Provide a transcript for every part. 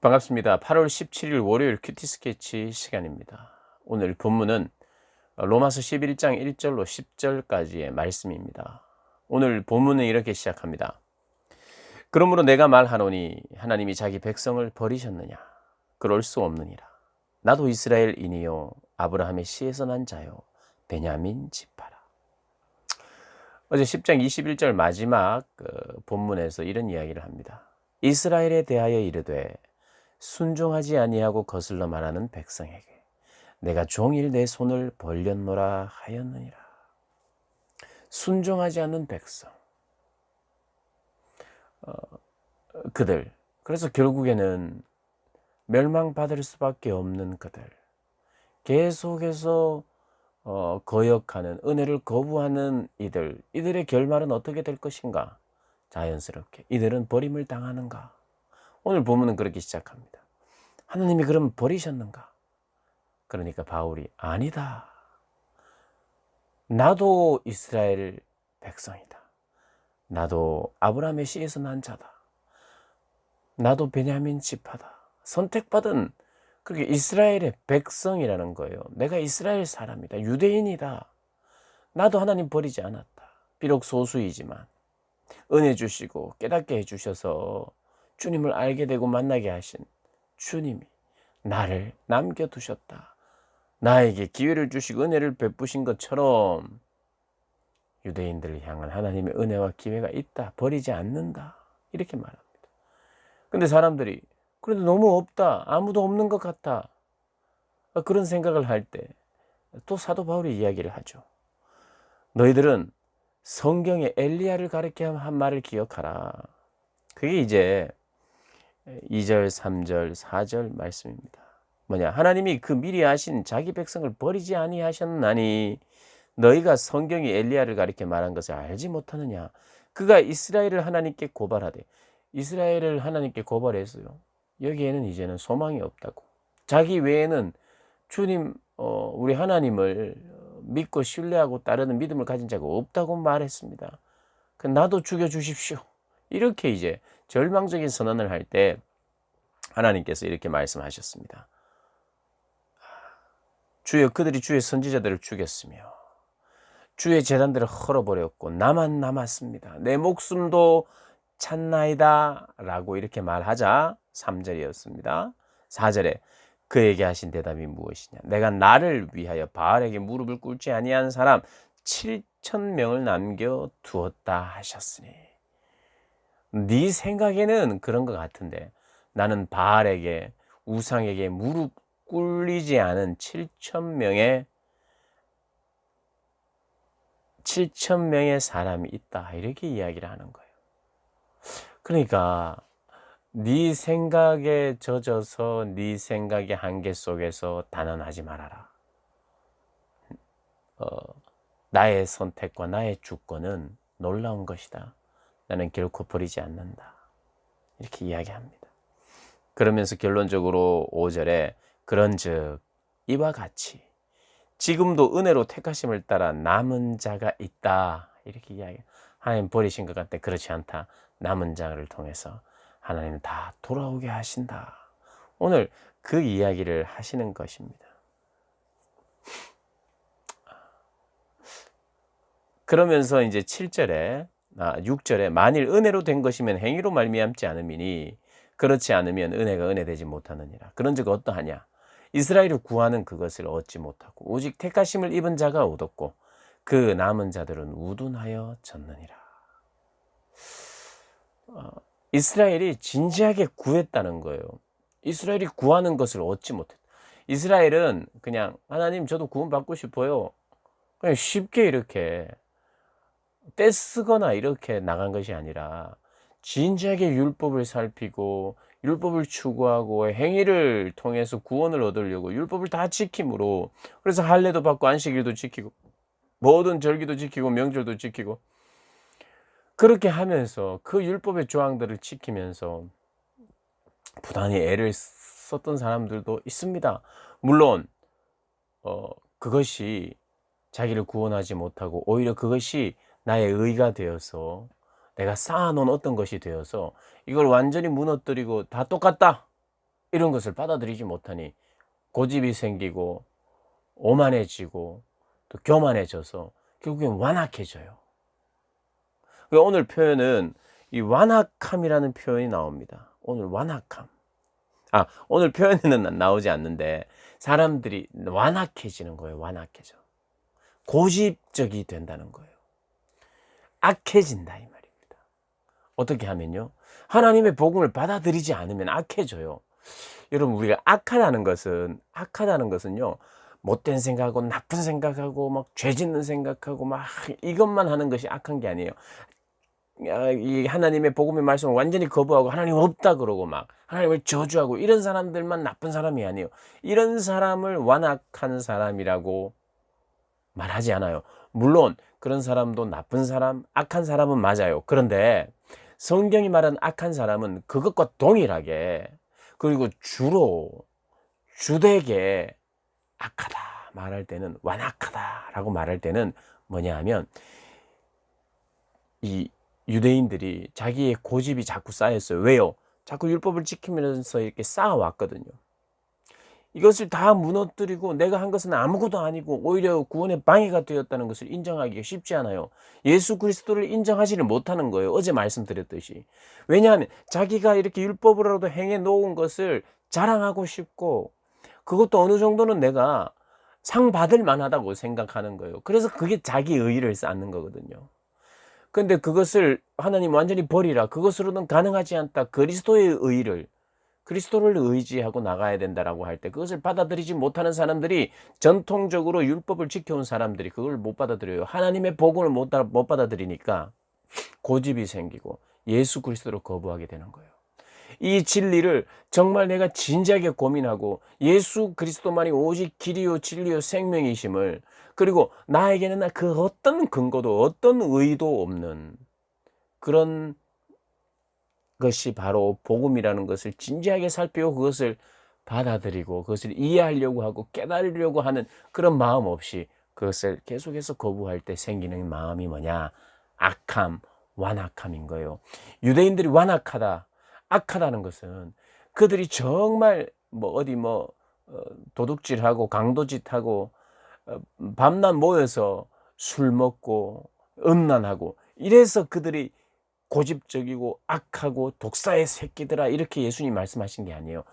반갑습니다. 8월 17일 월요일 큐티 스케치 시간입니다. 오늘 본문은 로마서 11장 1절로 10절까지의 말씀입니다. 오늘 본문은 이렇게 시작합니다. 그러므로 내가 말하노니 하나님이 자기 백성을 버리셨느냐? 그럴 수 없느니라. 나도 이스라엘인이요 아브라함의 씨에서 난 자요 베냐민 지파라. 어제 10장 21절 마지막 본문에서 이런 이야기를 합니다. 이스라엘에 대하여 이르되 순종하지 아니하고 거슬러 말하는 백성에게 내가 종일 내 손을 벌렸노라 하였느니라. 순종하지 않는 백성, 그들, 그래서 결국에는 멸망받을 수밖에 없는 그들, 계속해서 거역하는, 은혜를 거부하는 이들의 결말은 어떻게 될 것인가? 자연스럽게 이들은 버림을 당하는가? 오늘 본문은 그렇게 시작합니다. 하나님이 그럼 버리셨는가? 그러니까 바울이 아니다. 나도 이스라엘 백성이다. 나도 아브라함의 씨에서 난 자다. 나도 베냐민 지파다. 선택받은 그렇게 이스라엘의 백성이라는 거예요. 내가 이스라엘 사람이다. 유대인이다. 나도 하나님 버리지 않았다. 비록 소수이지만 은혜 주시고 깨닫게 해주셔서 주님을 알게 되고 만나게 하신 주님이 나를 남겨두셨다. 나에게 기회를 주시고 은혜를 베푸신 것처럼 유대인들을 향한 하나님의 은혜와 기회가 있다. 버리지 않는다. 이렇게 말합니다. 근데 사람들이 그래도 너무 없다. 아무도 없는 것 같아. 그런 생각을 할 때 또 사도 바울이 이야기를 하죠. 너희들은 성경에 엘리야를 가리켜 한 말을 기억하라. 그게 이제 2절, 3절, 4절 말씀입니다. 뭐냐? 하나님이 그 미리 하신 자기 백성을 버리지 아니하셨나니 너희가 성경이 엘리야를 가리켜 말한 것을 알지 못하느냐? 그가 이스라엘을 하나님께 고발하되 이스라엘을 하나님께 고발했어요. 여기에는 이제는 소망이 없다고. 자기 외에는 주님, 우리 하나님을 믿고 신뢰하고 따르는 믿음을 가진 자가 없다고 말했습니다. 나도 죽여주십시오. 이렇게 이제 절망적인 선언을 할 때 하나님께서 이렇게 말씀하셨습니다. 주여, 그들이 주의 선지자들을 죽였으며 주의 제단들을 헐어버렸고 나만 남았습니다. 내 목숨도 찼나이다 라고 이렇게 말하자 3절이었습니다. 4절에 그에게 하신 대답이 무엇이냐? 내가 나를 위하여 바알에게 무릎을 꿇지 아니한 사람 7,000명을 남겨두었다 하셨으니, 네 생각에는 그런 것 같은데 나는 바알에게, 우상에게 무릎 꿇리지 않은 7,000명의 사람이 있다. 이렇게 이야기를 하는 거예요. 그러니까 네 생각에 젖어서 네 생각의 한계 속에서 단언하지 말아라. 나의 선택과 나의 주권은 놀라운 것이다. 나는 결코 버리지 않는다. 이렇게 이야기합니다. 그러면서 결론적으로 5절에 그런즉 이와 같이 지금도 은혜로 택하심을 따라 남은 자가 있다. 이렇게 이야기해요. 하나님 버리신 것 같아. 그렇지 않다. 남은 자를 통해서 하나님은 다 돌아오게 하신다. 오늘 그 이야기를 하시는 것입니다. 그러면서 이제 6절에 만일 은혜로 된 것이면 행위로 말미암지 않음이니 그렇지 않으면 은혜가 은혜되지 못하느니라. 그런즉 어떠하냐? 이스라엘을 구하는 그것을 얻지 못하고 오직 택하심을 입은 자가 얻었고 그 남은 자들은 우둔하여 졌느니라. 이스라엘이 진지하게 구했다는 거예요. 이스라엘이 구하는 것을 얻지 못했다. 이스라엘은 그냥 하나님 저도 구원받고 싶어요. 그냥 쉽게 이렇게 떼쓰거나 이렇게 나간 것이 아니라 진지하게 율법을 살피고 율법을 추구하고 행위를 통해서 구원을 얻으려고 율법을 다 지킴으로, 그래서 할례도 받고 안식일도 지키고 모든 절기도 지키고 명절도 지키고 그렇게 하면서 그 율법의 조항들을 지키면서 부단히 애를 썼던 사람들도 있습니다. 물론 그것이 자기를 구원하지 못하고 오히려 그것이 나의 의가 되어서 내가 쌓아놓은 어떤 것이 되어서 이걸 완전히 무너뜨리고 다 똑같다. 이런 것을 받아들이지 못하니 고집이 생기고 오만해지고 또 교만해져서 결국엔 완악해져요. 오늘 표현은 이 완악함이라는 표현이 나옵니다. 오늘 완악함. 오늘 표현에는 나오지 않는데 사람들이 완악해지는 거예요. 완악해져. 고집적이 된다는 거예요. 악해진다 이 말입니다. 어떻게 하면요? 하나님의 복음을 받아들이지 않으면 악해져요. 여러분, 우리가 악하다는 것은요, 못된 생각하고 나쁜 생각하고 막 죄 짓는 생각하고 막 이것만 하는 것이 악한 게 아니에요. 이 하나님의 복음의 말씀을 완전히 거부하고 하나님 없다 그러고 막 하나님을 저주하고 이런 사람들만 나쁜 사람이 아니에요. 이런 사람을 완악한 사람이라고 말하지 않아요. 물론 그런 사람도 나쁜 사람, 악한 사람은 맞아요. 그런데 성경이 말하는 악한 사람은 그것과 동일하게, 그리고 주되게 악하다 말할 때는, 완악하다라고 말할 때는 뭐냐 하면, 이 유대인들이 자기의 고집이 자꾸 쌓였어요. 왜요? 자꾸 율법을 지키면서 이렇게 쌓아왔거든요. 이것을 다 무너뜨리고 내가 한 것은 아무것도 아니고 오히려 구원의 방해가 되었다는 것을 인정하기가 쉽지 않아요. 예수 그리스도를 인정하지를 못하는 거예요. 어제 말씀드렸듯이. 왜냐하면 자기가 이렇게 율법으로라도 행해 놓은 것을 자랑하고 싶고, 그것도 어느 정도는 내가 상 받을 만하다고 생각하는 거예요. 그래서 그게 자기 의의를 쌓는 거거든요. 근데 그것을 하나님 완전히 버리라, 그것으로는 가능하지 않다, 그리스도를 의지하고 나가야 된다라고 할 때 그것을 받아들이지 못하는 사람들이, 전통적으로 율법을 지켜온 사람들이 그걸 못 받아들여요. 하나님의 복음을 못 받아들이니까 고집이 생기고 예수 그리스도를 거부하게 되는 거예요. 이 진리를 정말 내가 진지하게 고민하고 예수 그리스도만이 오직 길이요 진리요 생명이심을, 그리고 나에게는 그 어떤 근거도 어떤 의의도 없는 그런 것이 바로 복음이라는 것을 진지하게 살피고 그것을 받아들이고 그것을 이해하려고 하고 깨달으려고 하는 그런 마음 없이 그것을 계속해서 거부할 때 생기는 마음이 뭐냐? 악함, 완악함인 거예요. 유대인들이 완악하다, 악하다는 것은 그들이 정말 도둑질하고 강도짓하고 밤낮 모여서 술 먹고 음란하고 이래서 그들이 고집적이고 악하고 독사의 새끼들아, 이렇게 예수님이 말씀하신 게 아니에요.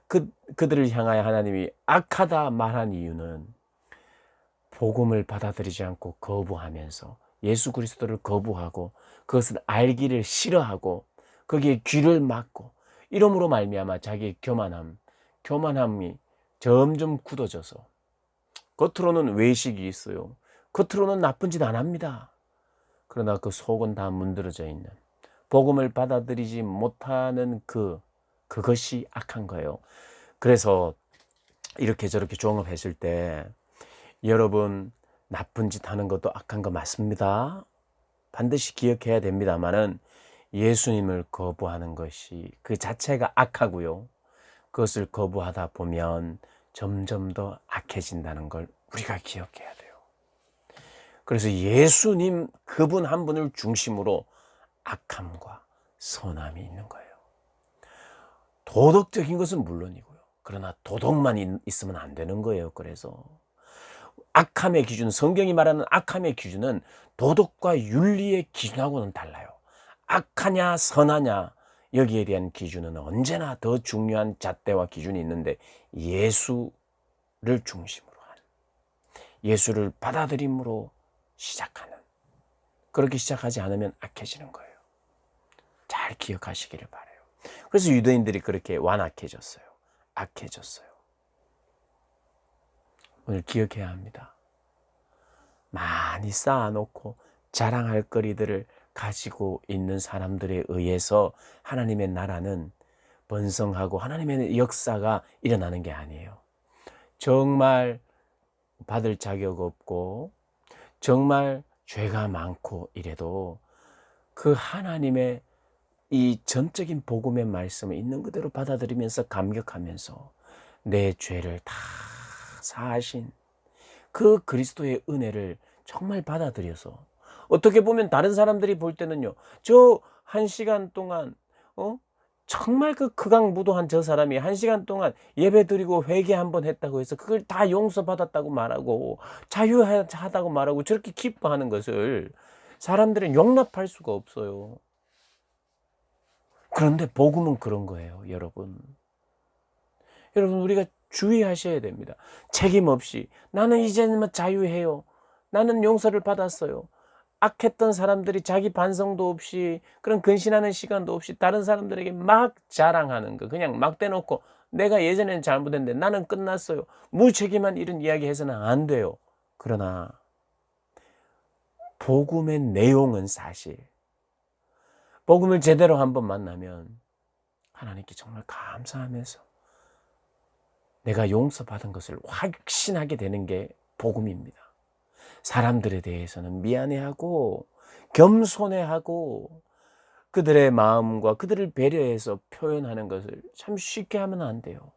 그들을 향하여 하나님이 악하다 말한 이유는 복음을 받아들이지 않고 거부하면서 예수 그리스도를 거부하고 그것을 알기를 싫어하고 거기에 귀를 막고 이러므로 말미암아 자기의 교만함이 점점 굳어져서 겉으로는 외식이 있어요. 겉으로는 나쁜 짓 안 합니다. 그러나 그 속은 다 문드러져 있는, 복음을 받아들이지 못하는 그것이 악한 거예요. 그래서 이렇게 저렇게 종합했을 때 여러분, 나쁜 짓 하는 것도 악한 거 맞습니다. 반드시 기억해야 됩니다만은 예수님을 거부하는 것이 그 자체가 악하고요. 그것을 거부하다 보면 점점 더 악해진다는 걸 우리가 기억해야 돼요. 그래서 예수님 그분 한 분을 중심으로 악함과 선함이 있는 거예요. 도덕적인 것은 물론이고요. 그러나 도덕만 있으면 안 되는 거예요. 그래서 악함의 기준, 성경이 말하는 악함의 기준은 도덕과 윤리의 기준하고는 달라요. 악하냐 선하냐 여기에 대한 기준은 언제나 더 중요한 잣대와 기준이 있는데, 예수를 중심으로 하는, 예수를 받아들임으로 시작하는, 그렇게 시작하지 않으면 악해지는 거예요. 잘 기억하시기를 바라요. 그래서 유대인들이 그렇게 완악해졌어요. 악해졌어요. 오늘 기억해야 합니다. 많이 쌓아놓고 자랑할 거리들을 가지고 있는 사람들에 의해서 하나님의 나라는 번성하고 하나님의 역사가 일어나는 게 아니에요. 정말 받을 자격 없고 정말 죄가 많고 이래도 그 하나님의 이 전적인 복음의 말씀을 있는 그대로 받아들이면서 감격하면서 내 죄를 다 사하신 그 그리스도의 은혜를 정말 받아들여서, 어떻게 보면 다른 사람들이 볼 때는요, 저 1시간 동안 정말 그 극악무도한 저 사람이 1시간 동안 예배드리고 회개 한번 했다고 해서 그걸 다 용서받았다고 말하고 자유하다고 말하고 저렇게 기뻐하는 것을 사람들은 용납할 수가 없어요. 그런데 복음은 그런 거예요, 여러분. 여러분, 우리가 주의하셔야 됩니다. 책임 없이 나는 이제는 뭐 자유해요. 나는 용서를 받았어요. 악했던 사람들이 자기 반성도 없이 그런 근신하는 시간도 없이 다른 사람들에게 막 자랑하는 거, 그냥 막 대놓고 내가 예전에는 잘못했는데 나는 끝났어요. 무책임한 이런 이야기 해서는 안 돼요. 그러나 복음의 내용은 사실 복음을 제대로 한번 만나면 하나님께 정말 감사하면서 내가 용서받은 것을 확신하게 되는 게 복음입니다. 사람들에 대해서는 미안해하고 겸손해하고 그들의 마음과 그들을 배려해서 표현하는 것을 참 쉽게 하면 안 돼요.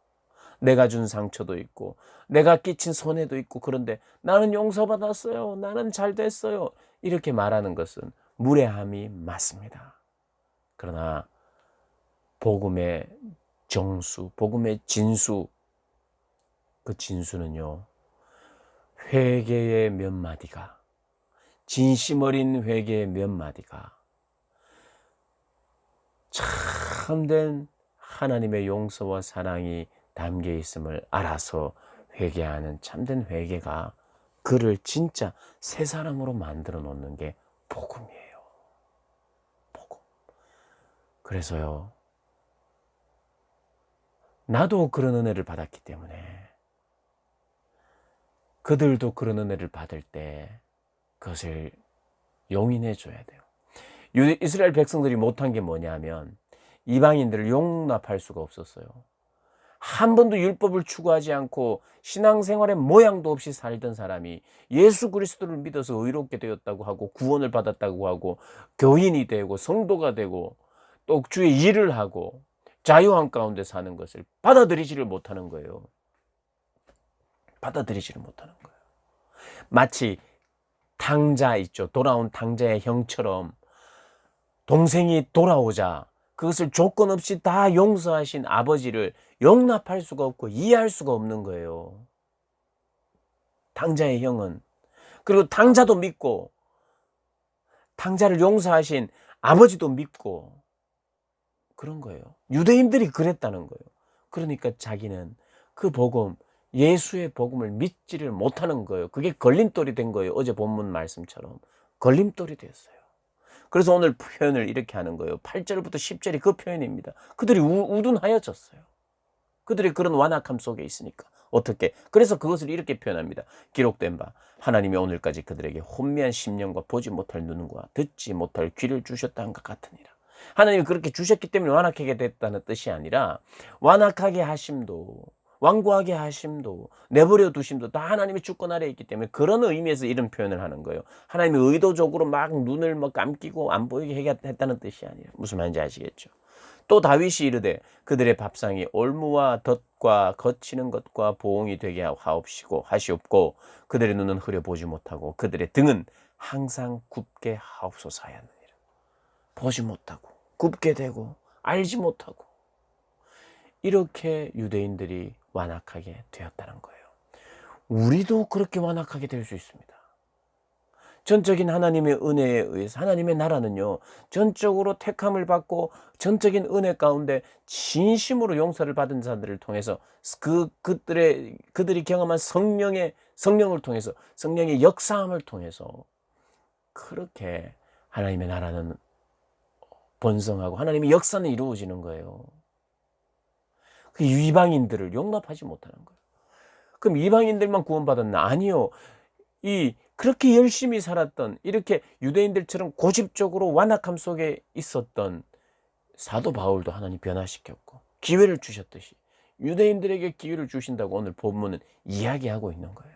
내가 준 상처도 있고 내가 끼친 손해도 있고 그런데 나는 용서받았어요. 나는 잘 됐어요. 이렇게 말하는 것은 무례함이 맞습니다. 그러나 복음의 정수, 복음의 진수, 그 진수는요, 회개의 몇 마디가, 진심 어린 회개의 몇 마디가 참된 하나님의 용서와 사랑이 담겨 있음을 알아서 회개하는 참된 회개가 그를 진짜 새 사람으로 만들어 놓는 게 복음이에요. 복음. 그래서요, 나도 그런 은혜를 받았기 때문에 그들도 그런 은혜를 받을 때 그것을 용인해 줘야 돼요. 이스라엘 백성들이 못한 게 뭐냐면 이방인들을 용납할 수가 없었어요. 한 번도 율법을 추구하지 않고 신앙생활의 모양도 없이 살던 사람이 예수 그리스도를 믿어서 의롭게 되었다고 하고 구원을 받았다고 하고 교인이 되고 성도가 되고 또 주의 일을 하고 자유한 가운데 사는 것을 받아들이지를 못하는 거예요. 받아들이지를 못하는 거예요. 마치 당자 있죠. 돌아온 당자의 형처럼 동생이 돌아오자 그것을 조건 없이 다 용서하신 아버지를 용납할 수가 없고 이해할 수가 없는 거예요. 당자의 형은. 그리고 당자도 믿고 당자를 용서하신 아버지도 믿고 그런 거예요. 유대인들이 그랬다는 거예요. 그러니까 자기는 그 복음, 예수의 복음을 믿지를 못하는 거예요. 그게 걸림돌이 된 거예요. 어제 본문 말씀처럼 걸림돌이 됐어요. 그래서 오늘 표현을 이렇게 하는 거예요. 8절부터 10절이 그 표현입니다. 그들이 우둔하여졌어요. 그들이 그런 완악함 속에 있으니까. 어떻게? 그래서 그것을 이렇게 표현합니다. 기록된 바 하나님이 오늘까지 그들에게 혼미한 심령과 보지 못할 눈과 듣지 못할 귀를 주셨다는 것 같으니라. 하나님이 그렇게 주셨기 때문에 완악하게 됐다는 뜻이 아니라 완악하게 하심도 완고하게 하심도 내버려 두심도 다 하나님의 주권 아래에 있기 때문에 그런 의미에서 이런 표현을 하는 거예요. 하나님이 의도적으로 막 눈을 뭐 감기고 안 보이게 했다는 뜻이 아니에요. 무슨 말인지 아시겠죠? 또 다윗이 이르되 그들의 밥상이 올무와 덫과 거치는 것과 보응이 되게 하시옵고 그들의 눈은 흐려보지 못하고 그들의 등은 항상 굽게 하옵소서 하였느니라. 보지 못하고 굽게 되고 알지 못하고 이렇게 유대인들이 완악하게 되었다는 거예요. 우리도 그렇게 완악하게 될 수 있습니다. 전적인 하나님의 은혜에 의해서 하나님의 나라는요, 전적으로 택함을 받고 전적인 은혜 가운데 진심으로 용서를 받은 자들을 통해서 그들이 경험한 성령을 통해서 성령의 역사함을 통해서 그렇게 하나님의 나라는 번성하고 하나님의 역사는 이루어지는 거예요. 그 이방인들을 용납하지 못하는 거예요. 그럼 이방인들만 구원받았나? 아니요. 그렇게 열심히 살았던 이렇게 유대인들처럼 고집적으로 완악함 속에 있었던 사도 바울도 하나님 변화시켰고 기회를 주셨듯이 유대인들에게 기회를 주신다고 오늘 본문은 이야기하고 있는 거예요.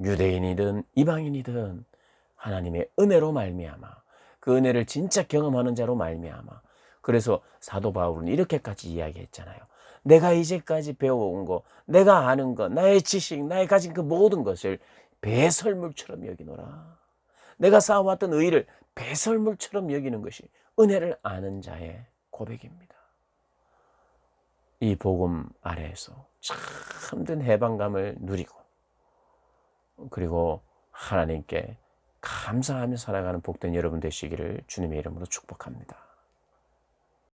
유대인이든 이방인이든 하나님의 은혜로 말미암아 그 은혜를 진짜 경험하는 자로 말미암아 그래서 사도 바울은 이렇게까지 이야기했잖아요. 내가 이제까지 배워온 거, 내가 아는 거, 나의 지식, 나의 가진 그 모든 것을 배설물처럼 여기노라. 내가 쌓아왔던 의를 배설물처럼 여기는 것이 은혜를 아는 자의 고백입니다. 이 복음 아래에서 참된 해방감을 누리고, 그리고 하나님께 감사하며 살아가는 복된 여러분 되시기를 주님의 이름으로 축복합니다.